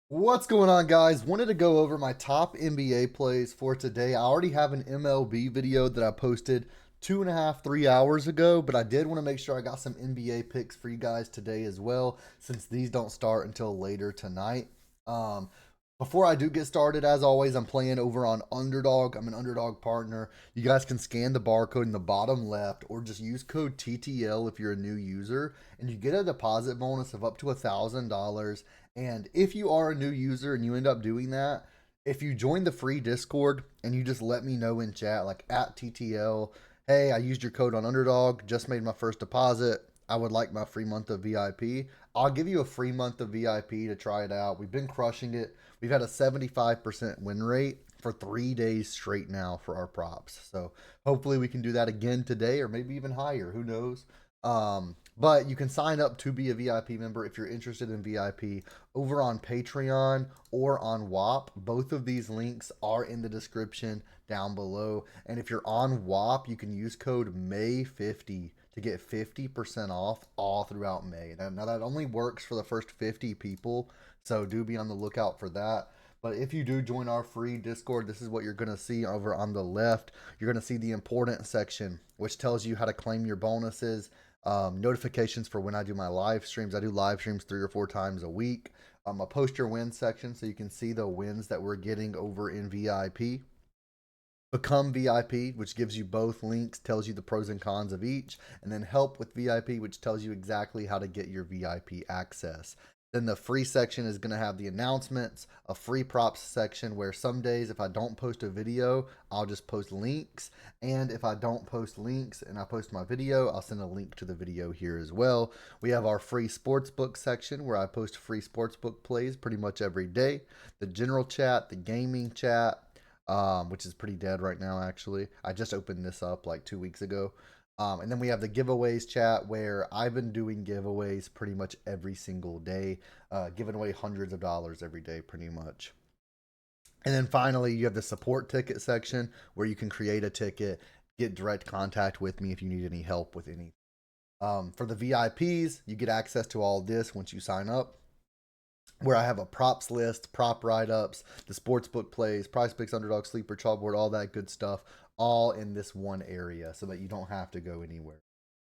What's going on, guys? Wanted to go over my top NBA plays for today. I already have an MLB video that I posted 2.5, 3 hours ago, but I did want to make sure I got some NBA picks for you guys today as well, since these don't start until later tonight. Um, Before I do get started, as always, I'm playing over on Underdog. I'm an Underdog partner. You guys can scan the barcode in the bottom left or just use code TTL if you're a new user, and you get a deposit bonus of up to $1,000. And if you are a new user and you end up doing that, if you join the free Discord and you just let me know in chat, like at TTL, hey, I used your code on Underdog, just made my first deposit. I would like my free month of VIP. I'll give you a free month of VIP to try it out. We've been crushing it. We've had a 75% win rate for 3 days straight now for our props. So hopefully we can do that again today or maybe even higher. Who knows? But you can sign up to be a VIP member if you're interested in VIP over on Patreon or on WAP. Both of these links are in the description down below. And if you're on WAP, you can use code May50 to get 50% off all throughout May. Now that only works for the first 50 people, so do be on the lookout for that. But if you do join our free Discord, this is what you're going to see over on the left. You're going to see the important section, which tells you how to claim your bonuses, notifications for when I do my live streams. I do live streams 3 or 4 times a week. A post your wins section so you can see the wins that we're getting over in VIP. Become VIP, which gives you both links, tells you the pros and cons of each, and then Help with VIP, which tells you exactly how to get your VIP access. Then the free section is going to have the announcements, a free props section where some days if I don't post a video, I'll just post links. And if I don't post links and I post my video, I'll send a link to the video here as well. We have our free sportsbook section where I post free sportsbook plays pretty much every day. The general chat, the gaming chat, which is pretty dead right now, actually. I just opened this up like 2 weeks ago. And then we have the giveaways chat where I've been doing giveaways pretty much every single day, giving away hundreds of dollars every day, pretty much. And then finally, you have the support ticket section where you can create a ticket, get direct contact with me if you need any help with any. For the VIPs, you get access to all this once you sign up, where I have a props list, prop write ups, the sportsbook plays, price picks, underdog, sleeper, chalkboard, all that good stuff, all in this one area so that you don't have to go anywhere.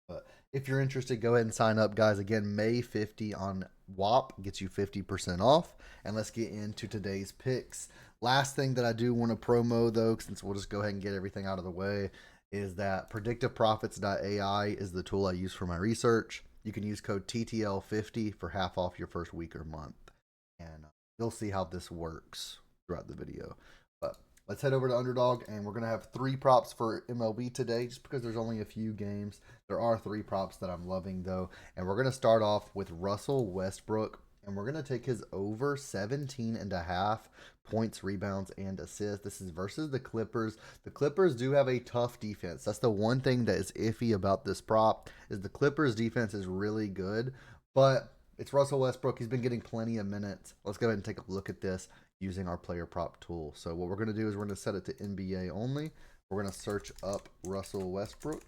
But if you're interested, go ahead and sign up, guys. Again, May 50 on WAP gets you 50% off. And let's get into today's picks. Last thing that I do want to promo, though, since we'll just go ahead and get everything out of the way, is that predictiveprofits.ai is the tool I use for my research. You can use code TTL50 for half off your first week or month, and you'll see how this works throughout the video. But let's head over to Underdog, and we're going to have 3 props for MLB today, just because there's only a few games. There are 3 props that I'm loving, though, and we're going to start off with Russell Westbrook, and we're going to take his over 17.5 points, rebounds, and assists. This is versus the Clippers. The Clippers do have a tough defense. That's the one thing that is iffy about this prop, is the Clippers defense is really good, but it's Russell Westbrook. He's been getting plenty of minutes. Let's go ahead and take a look at this using our player prop tool. So what we're going to do is we're going to set it to NBA only. We're going to search up Russell Westbrook.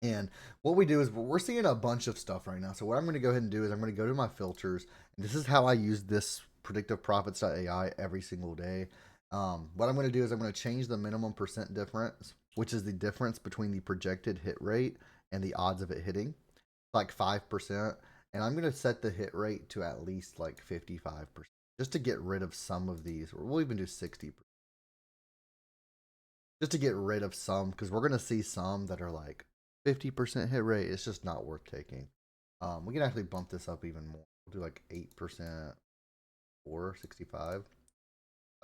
And what we do is we're seeing a bunch of stuff right now. So what I'm going to go ahead and do is I'm going to go to my filters. And this is how I use this predictiveprofits.ai every single day. What I'm going to do is I'm going to change the minimum percent difference, which is the difference between the projected hit rate and the odds of it hitting, like 5%. And I'm going to set the hit rate to at least like 55%, just to get rid of some of these. Or we'll even do 60%, just to get rid of some, because we're going to see some that are like 50% hit rate. It's just not worth taking. We can actually bump this up even more. We'll do like 8% or 65.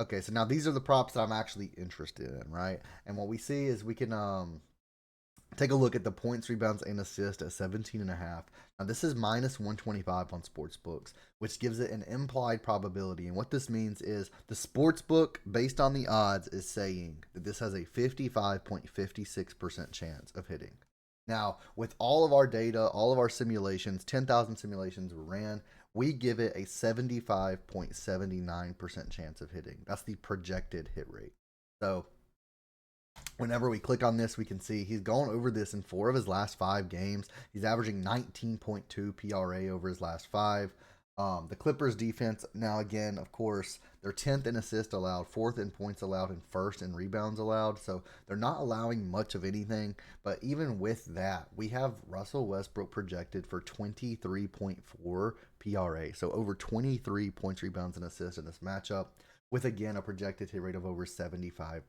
Okay, so now these are the props that I'm actually interested in, right? And what we see is we can take a look at the points, rebounds, and assists at 17.5. Now, this is minus 125 on sportsbooks, which gives it an implied probability. And what this means is the sportsbook, based on the odds, is saying that this has a 55.56% chance of hitting. Now, with all of our data, all of our simulations, 10,000 simulations were ran, we give it a 75.79% chance of hitting. That's the projected hit rate. So whenever we click on this, we can see he's gone over this in 4 of his last 5 games. He's averaging 19.2 PRA over his last 5. The Clippers defense, now again, of course, they're 10th in assists allowed, 4th in points allowed, and 1st in rebounds allowed. So they're not allowing much of anything. But even with that, we have Russell Westbrook projected for 23.4 PRA. So over 23 points, rebounds, and assists in this matchup, with again a projected hit rate of over 75%.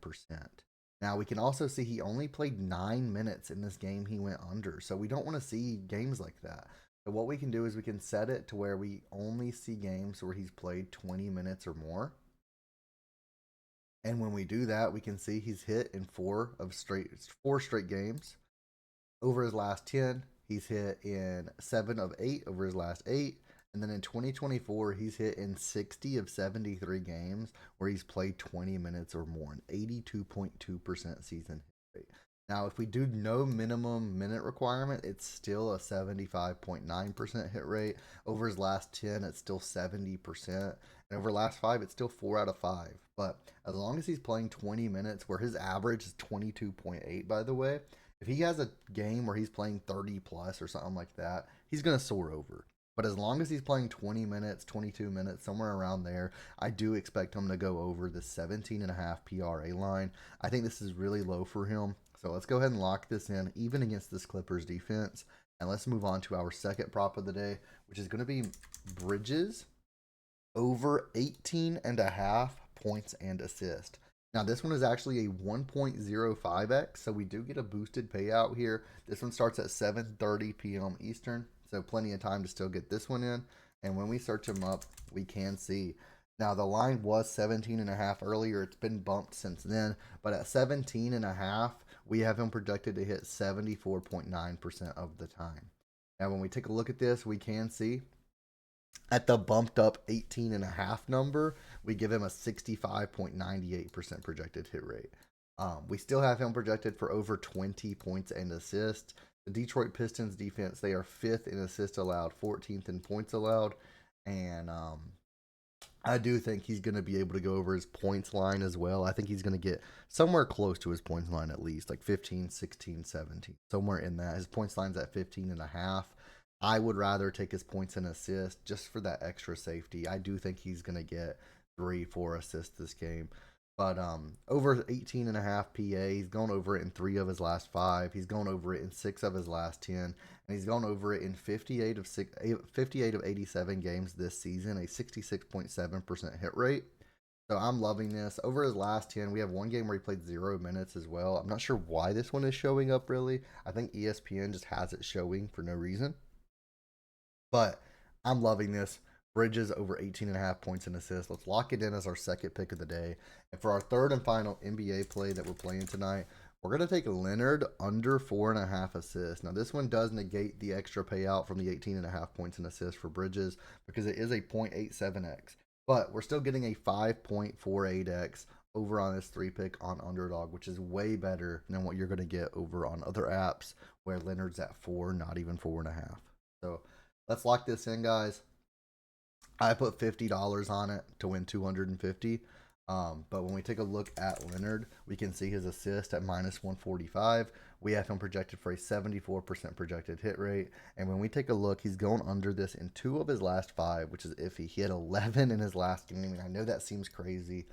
Now we can also see he only played 9 minutes in this game he went under. So we don't want to see games like that. So what we can do is we can set it to where we only see games where he's played 20 minutes or more. And when we do that, we can see he's hit in four straight games. Over his last 10, he's hit in 7 of 8 over his last 8. And then in 2024, he's hit in 60 of 73 games where he's played 20 minutes or more, an 82.2% season hit rate. Now, if we do no minimum minute requirement, it's still a 75.9% hit rate. Over his last 10, it's still 70%. And over the last 5, it's still 4 out of 5. But as long as he's playing 20 minutes, where his average is 22.8, by the way, if he has a game where he's playing 30 plus or something like that, he's going to soar over. But as long as he's playing 20 minutes, 22 minutes, somewhere around there, I do expect him to go over the 17.5 PRA line. I think this is really low for him. So let's go ahead and lock this in, even against this Clippers defense. And let's move on to our second prop of the day, which is going to be Bridges over 18.5 points and assist. Now, this one is actually a 1.05x, so we do get a boosted payout here. This one starts at 7:30 p.m. Eastern, so plenty of time to still get this one in. And when we search them up, we can see. Now, the line was 17.5 earlier. It's been bumped since then, but at 17.5, we have him projected to hit 74.9% of the time. Now, when we take a look at this, we can see at the bumped up 18.5 number, we give him a 65.98% projected hit rate. We still have him projected for over 20 points and assists. The Detroit Pistons defense, they are 5th in assists allowed, 14th in points allowed. And I do think he's going to be able to go over his points line as well. I think he's going to get somewhere close to his points line at least, like 15, 16, 17, somewhere in that. His points line's at 15.5. I would rather take his points and assists just for that extra safety. I do think he's going to get 3-4 assists this game. But over 18.5 PA, he's gone over it in 3 of his last 5. He's gone over it in 6 of his last 10. And he's gone over it in 58 of 87 games this season, a 66.7% hit rate. So I'm loving this. Over his last 10, we have one game where he played 0 minutes as well. I'm not sure why this one is showing up really. I think ESPN just has it showing for no reason. But I'm loving this. Bridges over 18.5 points and assists. Let's lock it in as our second pick of the day. And for our third and final NBA play that we're playing tonight, we're going to take Leonard under 4.5 assists. Now, this one does negate the extra payout from the 18.5 points and assists for Bridges because it is a 0.87x. But we're still getting a 5.48x over on this 3-pick on Underdog, which is way better than what you're going to get over on other apps where Leonard's at 4, not even 4.5. So let's lock this in, guys. I put $50 on it to win 250. But when we take a look at Leonard, we can see his assist at minus 145. We have him projected for a 74% projected hit rate. And when we take a look, he's going under this in 2 of his last 5, which is iffy. He had 11 in his last game. I mean, I know that seems crazy,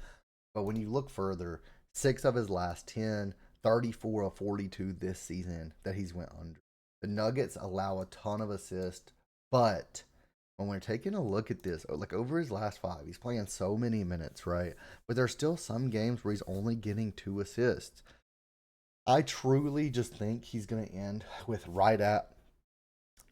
but when you look further, 6 of his last 10, 34 of 42 this season that he's went under. The Nuggets allow a ton of assists, but when we're taking a look at this, like over his last 5, he's playing so many minutes, right? But there's still some games where he's only getting 2 assists. I truly just think he's going to end with right at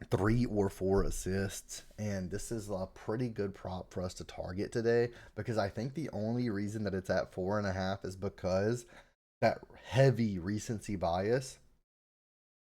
3 or 4 assists. And this is a pretty good prop for us to target today because I think the only reason that it's at 4.5 is because that heavy recency bias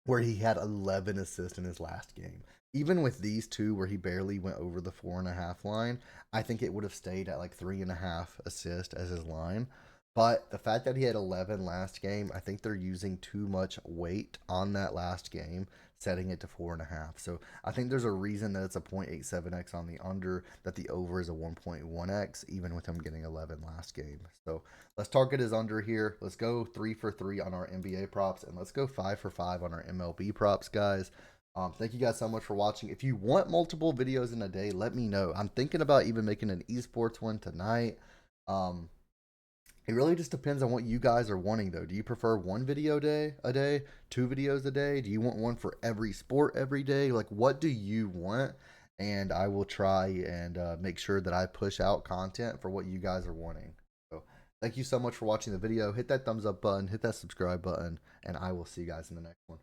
where he had 11 assists in his last game. Even with these 2 where he barely went over the 4.5 line, I think it would have stayed at like 3.5 assists as his line. But the fact that he had 11 last game, I think they're using too much weight on that last game, setting it to 4.5. So I think there's a reason that it's a 0.87x on the under, that the over is a 1.1x, even with him getting 11 last game. So let's target his under here. Let's go 3 for 3 on our NBA props, and let's go 5 for 5 on our MLB props, guys. Thank you guys so much for watching. If you want multiple videos in a day, let me know. I'm thinking about even making an esports one tonight. Um, it really just depends on what you guys are wanting, though. Do you prefer one video a day, two videos a day? Do you want one for every sport every day? Like, what do you want? And I will try and make sure that I push out content for what you guys are wanting. So, thank you so much for watching the video. Hit that thumbs up button, hit that subscribe button, and I will see you guys in the next one.